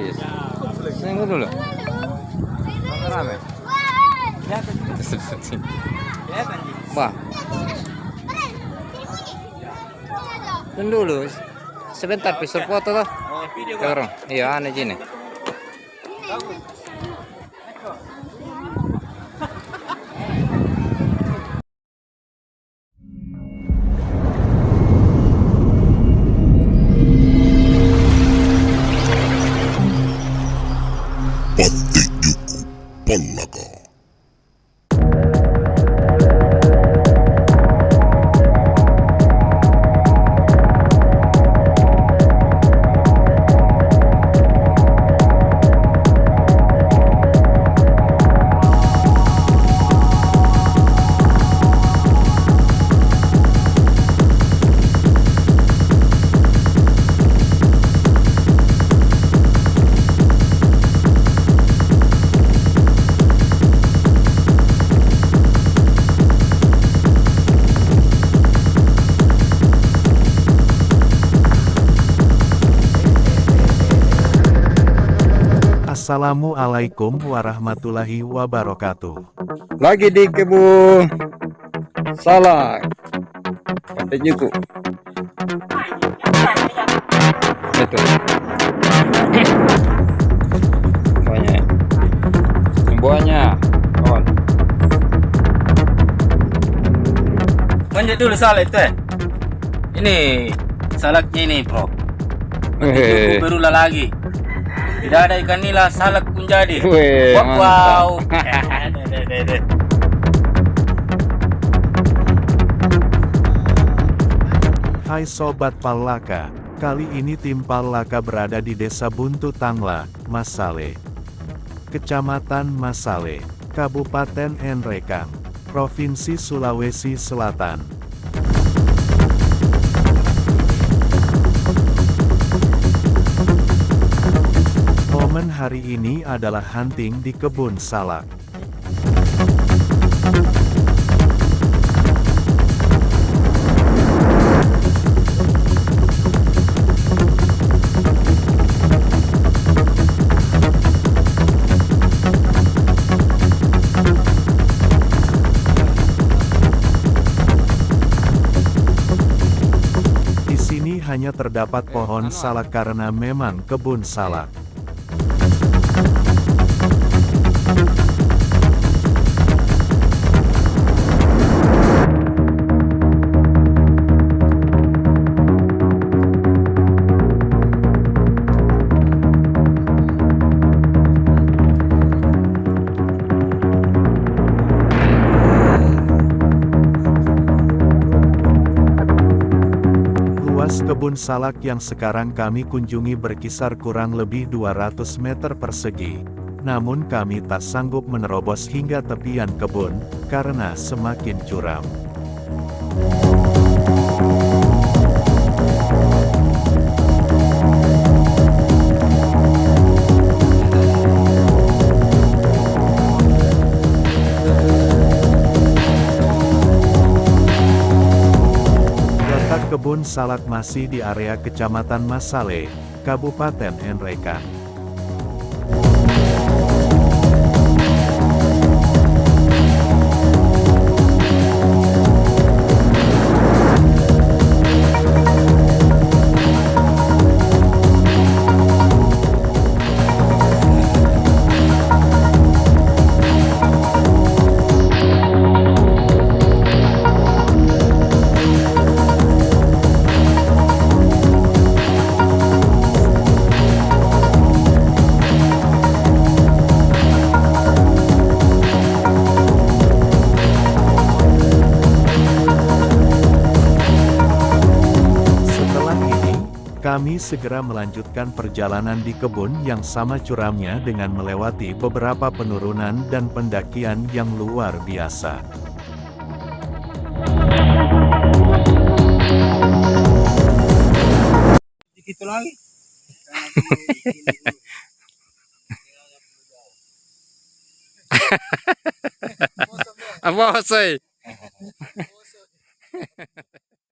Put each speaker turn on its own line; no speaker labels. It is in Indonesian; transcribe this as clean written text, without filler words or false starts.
Please. Tengok dulu. Mana rame? Wah. Tunggu dulu. Sebentar, pisau foto tuh. Sekarang. Iya, aneh gini.
Panti Juku Pallaka.
Assalamualaikum warahmatullahi wabarakatuh.
Lagi di kebun salak. Pantai Juku. Betul. Banyak. Semuanya. Kawan.
Lanjut dulu salak itu. Ini salaknya ini, bro.
Weh.
Berulah lagi. Tidak ada ikan nila, salak pun jadi.
Weh,
Wow.
Hai Sobat Pallaka, kali ini tim Pallaka berada di Desa Buntu Tangla, Masale. Kecamatan Masale, Kabupaten Nrekang, Provinsi Sulawesi Selatan. Momen hari ini adalah hunting di kebun salak. Di sini hanya terdapat pohon salak karena memang kebun salak. Luas kebun salak yang sekarang kami kunjungi berkisar kurang lebih 200 meter persegi. Namun kami tak sanggup menerobos hingga tepian kebun, karena semakin curam. Kebun salak masih di area Kecamatan Masale, Kabupaten Nrekang. Kami segera melanjutkan perjalanan di kebun yang sama curamnya dengan melewati beberapa penurunan dan pendakian yang luar biasa.
Gitu lagi.
Apa sih?